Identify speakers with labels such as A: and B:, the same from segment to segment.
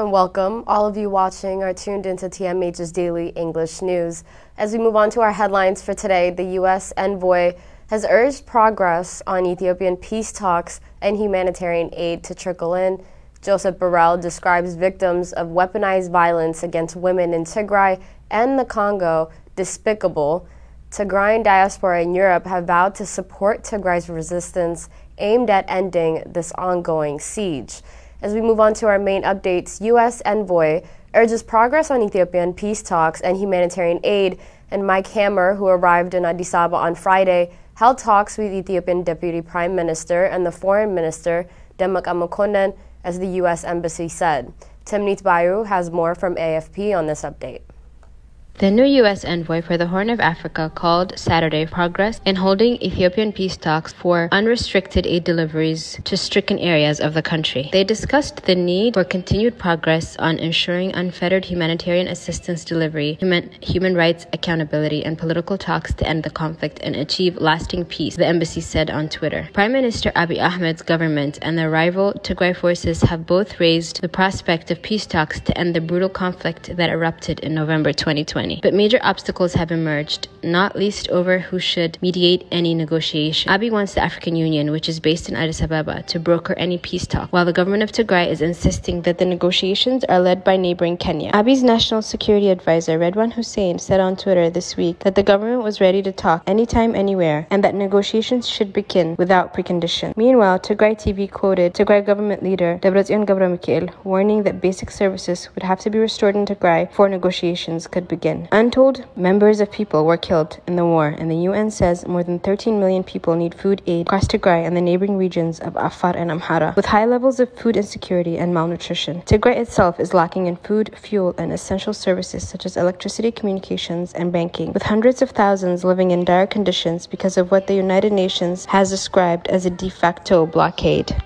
A: and welcome. All of you watching are tuned into TMH's Daily English News. As we move on to our headlines for today, the U.S. envoy has urged progress on Ethiopian peace talks and humanitarian aid to trickle in. Joseph Borrell describes victims of weaponized violence against women in Tigray and the Congo despicable. Tigrayan diaspora in Europe have vowed to support Tigray's resistance aimed at ending this ongoing siege. As we move on to our main updates, U.S. envoy urges progress on Ethiopian peace talks and humanitarian aid, and Mike Hammer, who arrived in Addis Ababa on Friday, held talks with Ethiopian Deputy Prime Minister and the Foreign Minister, Demak Amokonnen, as the U.S. Embassy said. Timnit Bayu has more from AFP on this update.
B: The new U.S. envoy for the Horn of Africa called Saturday progress in holding Ethiopian peace talks for unrestricted aid deliveries to stricken areas of the country. They discussed the need for continued progress on ensuring unfettered humanitarian assistance delivery, human rights accountability, and political talks to end the conflict and achieve lasting peace, the embassy said on Twitter. Prime Minister Abiy Ahmed's government and the rival Tigray forces have both raised the prospect of peace talks to end the brutal conflict that erupted in November 2020. But major obstacles have emerged, not least over who should mediate any negotiation. Abiy wants the African Union, which is based in Addis Ababa, to broker any peace talk, while the government of Tigray is insisting that the negotiations are led by neighboring Kenya. Abiy's national security advisor, Redwan Hussein, said on Twitter this week that the government was ready to talk anytime, anywhere, and that negotiations should begin without precondition. Meanwhile, Tigray TV quoted Tigray government leader Debretsion Gebremekel, warning that basic services would have to be restored in Tigray before negotiations could begin. Untold members of people were killed in the war, and the UN says more than 13 million people need food aid across Tigray and the neighboring regions of Afar and Amhara, with high levels of food insecurity and malnutrition. Tigray itself is lacking in food, fuel, and essential services such as electricity, communications, and banking, with hundreds of thousands living in dire conditions because of what the United Nations has described as a de facto blockade.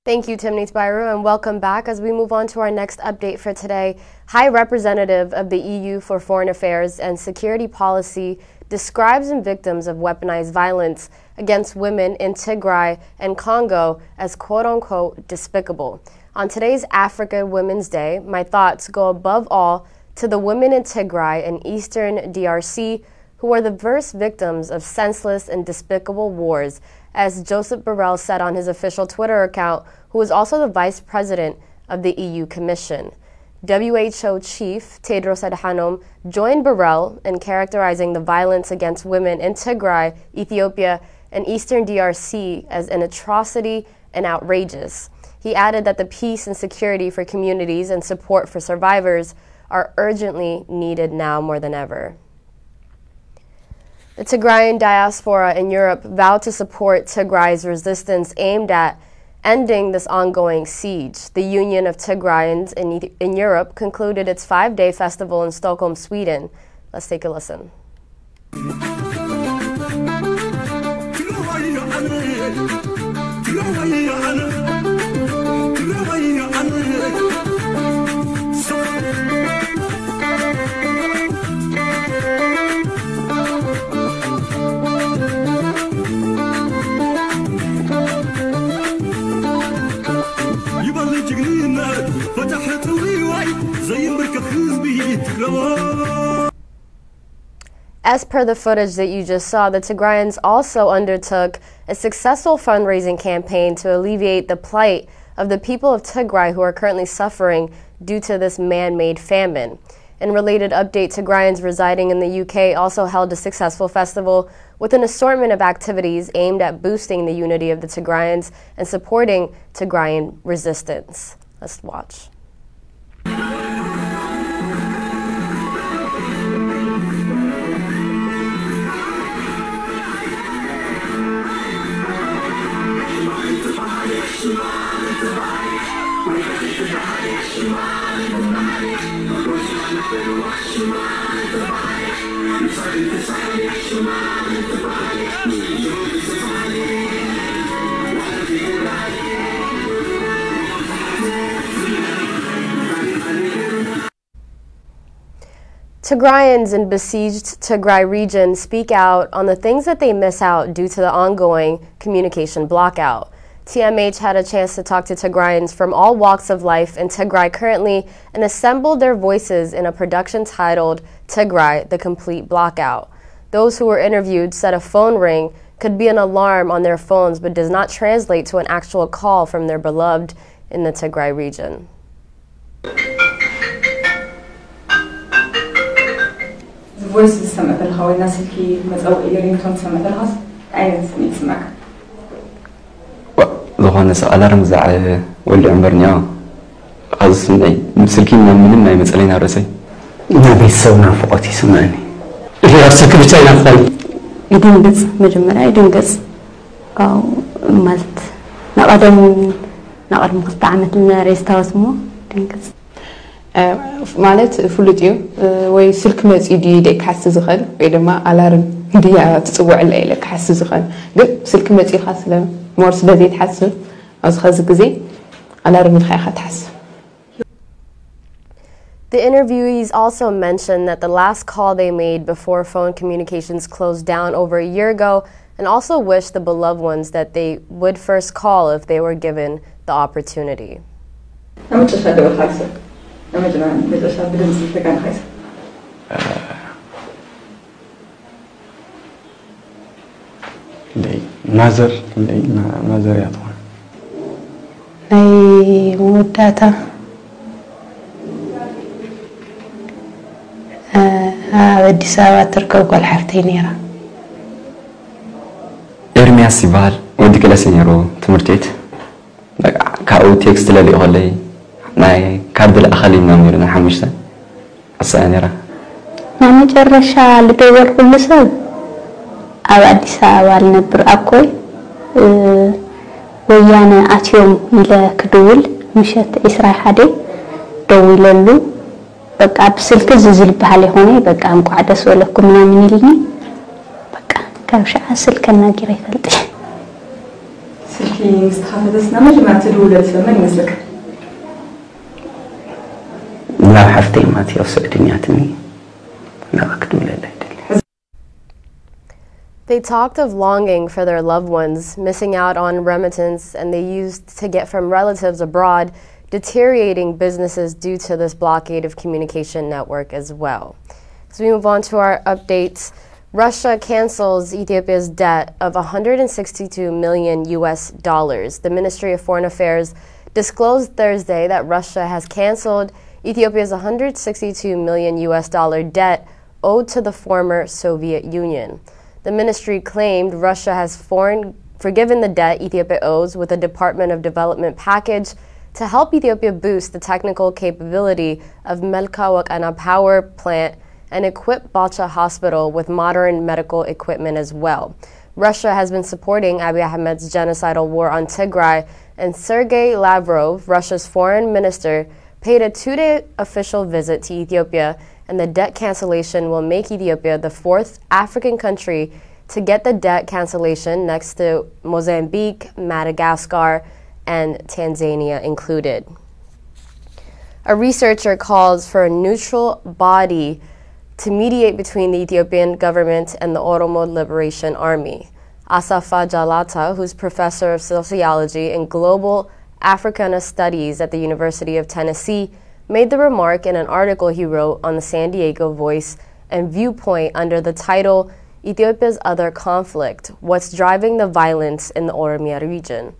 A: Thank you, Timnit Bayu, and welcome back. As we move on to our next update for today, High Representative of the EU for Foreign Affairs and Security Policy describes victims of weaponized violence against women in Tigray and Congo as quote-unquote despicable. On today's Africa Women's Day, my thoughts go above all to the women in Tigray and eastern DRC who are the first victims of senseless and despicable wars, as Joseph Borrell said on his official Twitter account, who is also the vice president of the EU Commission. WHO Chief Tedros Adhanom joined Borrell in characterizing the violence against women in Tigray, Ethiopia, and eastern DRC as an atrocity and outrageous. He added that the peace and security for communities and support for survivors are urgently needed now more than ever. The Tigrayan diaspora in Europe vowed to support Tigray's resistance aimed at ending this ongoing siege. The Union of Tigrayans in Europe concluded its 5-day festival in Stockholm, Sweden. Let's take a listen. As per the footage that you just saw, the Tigrayans also undertook a successful fundraising campaign to alleviate the plight of the people of Tigray who are currently suffering due to this man-made famine. In related update, Tigrayans residing in the UK also held a successful festival with an assortment of activities aimed at boosting the unity of the Tigrayans and supporting Tigrayan resistance. Let's watch. Tigrayans in besieged Tigray region speak out on the things that they miss out due to the ongoing communication blackout. TMH had a chance to talk to Tigrayans from all walks of life in Tigray currently and assembled their voices in a production titled Tigrai, The Complete Blockout. Those who were interviewed said a phone ring could be an alarm on their phones but does not translate to an actual call from their beloved in the Tigray region.
C: voices سمعت لها والناس اللي مزقوا رينغتون سمعت لها أين سمعك؟
D: ዝኾነ ሰብ ኣላርም ዝዓበ ወልዲ ዕምበርኛ ኣብዚ ስምዐይ ምስልኪ ምንም ናይ መፀለይ ናብ ርእሰይ
E: ናይ ቤተሰብ ናፍቆት ይስምዐኒ እዚ ኣብ ስልኪ ብቻ ይናፍቀኒ
F: ይድንግፅ መጀመርያ ይድንግፅ ማለት ናቐደም ክልተ ዓመት ዝነበረ ዝታወስ እሞ ድንግፅ
G: ማለት ፍሉጥ እዩ ወይ ስልክ መፂኡ ድዩ ኢለ ክሓስብ ዝኽእል ወይ ድማ ኣላርም ድያ ትፅውዕለ ኢለ ክሓስብ ዝኽእል ግን ስልክ መፂኡኻ ስለ ሞር ስለዘይትሓስብ ኣብዚ ኸዚ ግዜ ኣላርም ኢልካ ኢኻ ትሓስብ
A: The interviewees also mentioned that the last call they made before phone communications closed down over a year ago and also wished the beloved ones that they would first call if they were given the opportunity.
E: ማዘር يا طبعا
F: ናይ መወዳእታ ኣብ ኣዲስ ኣበባ ትርከብ ጓል ሓፍተይ ነይራ
D: ኤርሚያስ ይበሃል ወዲ ክላስ ነይሩ ትምህርት ቤት ካብኡ ቴክስት ለሊኡ ከለይ ናይ ካርድ ለኣኸሊ ምናምን ነይሩ ናይ ሓሙሽተ ኣሳያ ነይራ
F: ናይ መጨረሻ ልደወልኩሉ ሰብ ኣብ ኣዲስ ኣበባ ልነብር ኣኮይ ወያነ ኣትዮም ኢለ ክድውል ምሸት 21 ደው ኢለሉ በቃ ብስልክ ዝዝል በሃል ይሆነ በቃ እንኳዕ ደስ ወለኩም ምናምን ይልኒ በቃ ካብ ሸዓ ስልክ ናጊረ ይፈልጥ
C: ስልኪ ምስተሓፈደስና መጀመርያ ትድውለል ስለምን ይመስልክ
E: ናብ ሓፍተይ ማት የወሰድኛትኒ ናክትምለለ
A: They talked of longing for their loved ones, missing out on remittance, and they used to get from relatives abroad, deteriorating businesses due to this blockade of communication network as well. As we move on to our updates, Russia cancels Ethiopia's debt of 162 million US dollars. The Ministry of Foreign Affairs disclosed Thursday that Russia has canceled Ethiopia's 162 million US dollar debt owed to the former Soviet Union. The ministry claimed Russia has forgiven the debt Ethiopia owes with a Department of Development package to help Ethiopia boost the technical capability of Melka Wakana power plant and equip Balcha Hospital with modern medical equipment as well. Russia has been supporting Abiy Ahmed's genocidal war on Tigray, and Sergei Lavrov, Russia's foreign minister, paid a 2-day official visit to Ethiopia, and the debt cancellation will make Ethiopia the 4th African country to get the debt cancellation next to Mozambique, Madagascar, and Tanzania included. A researcher calls for a neutral body to mediate between the Ethiopian government and the Oromo Liberation Army. Asafa Jalata, who's professor of sociology and global Africana studies at the University of Tennessee, made the remark in an article he wrote on the San Diego Voice and Viewpoint under the title Ethiopia's Other Conflict, What's Driving the Violence in the Oromia Region.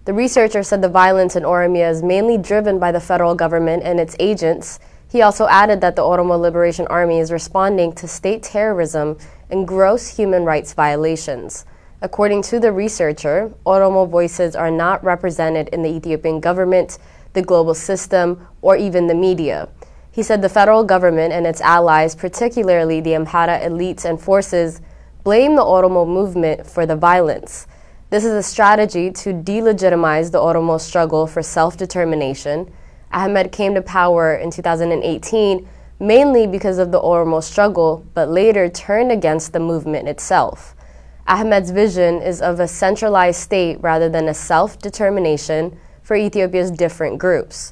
A: The researcher said the violence in Oromia is mainly driven by the federal government and its agents. He also added that the Oromo Liberation Army is responding to state terrorism and gross human rights violations. According to the researcher, Oromo voices are not represented in the Ethiopian government, the global system, or even the media. He said the federal government and its allies, particularly the Amhara elites and forces, blame the Oromo movement for the violence. This is a strategy to delegitimize the Oromo struggle for self-determination. Ahmed came to power in 2018 mainly because of the Oromo struggle, but later turned against the movement itself. Ahmed's vision is of a centralized state rather than a self-determination for Ethiopia's different groups.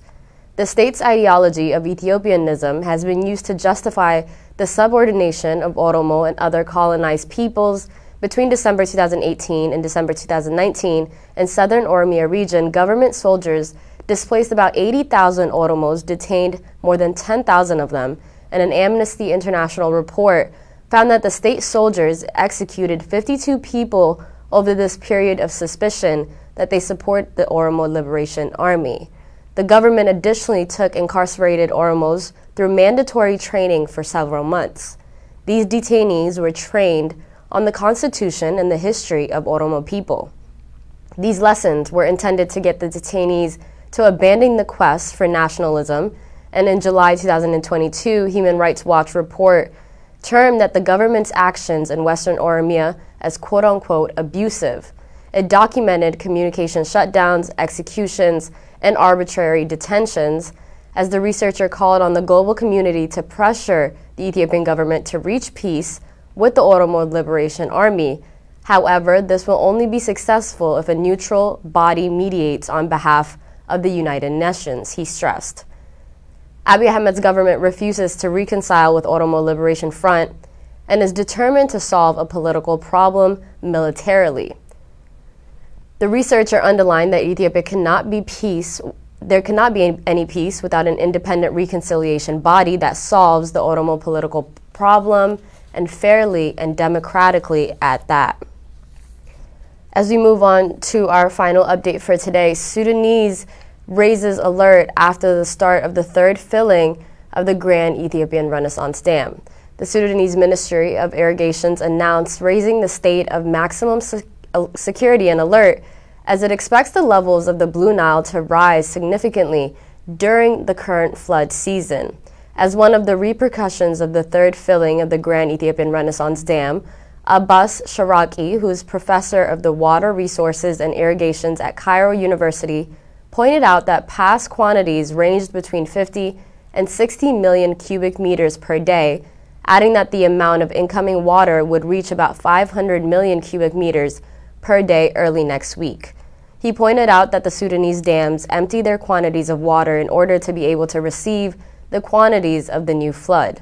A: The state's ideology of Ethiopianism has been used to justify the subordination of Oromo and other colonized peoples Between December 2018 and December 2019, in southern Oromia region, government soldiers displaced about 80,000 Oromos, detained more than 10,000 of them, and an Amnesty International report found that the state soldiers executed 52 people over this period of suspicion that they support the Oromo Liberation Army. The government additionally took incarcerated Oromos through mandatory training for several months. These detainees were trained on the constitution and the history of Oromo people. These lessons were intended to get the detainees to abandon the quest for nationalism, and in July 2022, Human Rights Watch report termed that the government's actions in Western Oromia as quote-unquote abusive. It documented communication shutdowns, executions, and arbitrary detentions, as the researcher called on the global community to pressure the Ethiopian government to reach peace with the Oromo Liberation Army. However, this will only be successful if a neutral body mediates on behalf of the United Nations, he stressed. Abiy Ahmed's government refuses to reconcile with Oromo Liberation Front and is determined to solve a political problem militarily. The researcher underlined that Ethiopia cannot be peace. There cannot be any peace without an independent reconciliation body that solves the Oromo political problem, and fairly and democratically at that. As we move on to our final update for today, Sudanese raises alert after the start of the third filling of the Grand Ethiopian Renaissance Dam. The Sudanese Ministry of Irrigations announced raising the state of maximum security and alert as it expects the levels of the Blue Nile to rise significantly during the current flood season. As one of the repercussions of the third filling of the Grand Ethiopian Renaissance Dam, Abbas Sharaki, who is professor of the Water Resources and Irrigations at Cairo University, pointed out that past quantities ranged between 50 and 60 million cubic meters per day, adding that the amount of incoming water would reach about 500 million cubic meters per day early next week. He pointed out that the Sudanese dams empty their quantities of water in order to be able to receive the quantities of the new flood.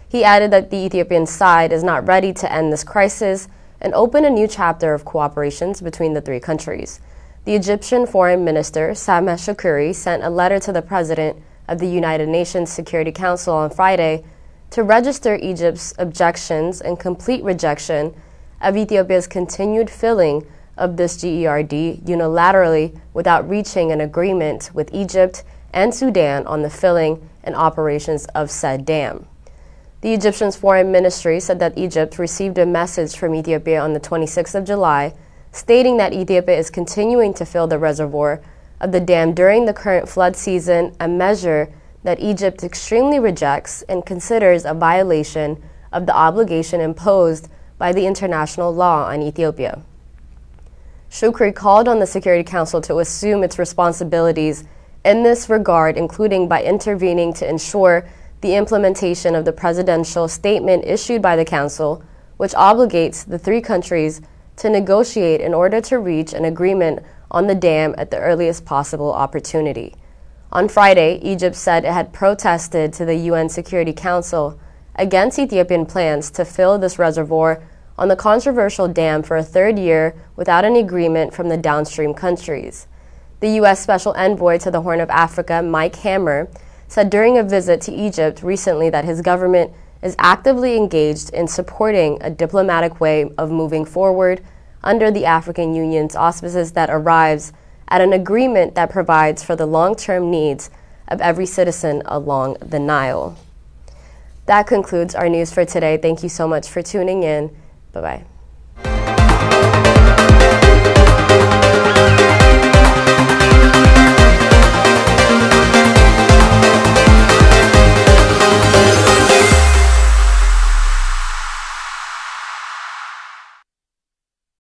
A: He added that the Ethiopian side is not ready to end this crisis and open a new chapter of cooperations between the three countries. The Egyptian Foreign Minister, Sameh Shoukry, sent a letter to the President of the United Nations Security Council on Friday to register Egypt's objections and complete rejection of Ethiopia's continued filling of this GERD unilaterally without reaching an agreement with Egypt and Sudan on the filling and operations of said dam. The Egyptian's foreign ministry said that Egypt received a message from Ethiopia on the 26th of July stating that Ethiopia is continuing to fill the reservoir of the dam during the current flood season, a measure that Egypt extremely rejects and considers a violation of the obligation imposed by the international law on Ethiopia. Shoukry called on the Security Council to assume its responsibilities in this regard, including by intervening to ensure the implementation of the presidential statement issued by the Council, which obligates the three countries to negotiate in order to reach an agreement on the dam at the earliest possible opportunity. On Friday, Egypt said it had protested to the UN Security Council against Ethiopian plans to fill this reservoir on the controversial dam for a third year without an agreement from the downstream countries. The U.S. Special Envoy to the Horn of Africa, Mike Hammer, said during a visit to Egypt recently that his government is actively engaged in supporting a diplomatic way of moving forward under the African Union's auspices that arrives at an agreement that provides for the long-term needs of every citizen along the Nile. That concludes our news for today. Thank you so much for tuning in. Bye-bye.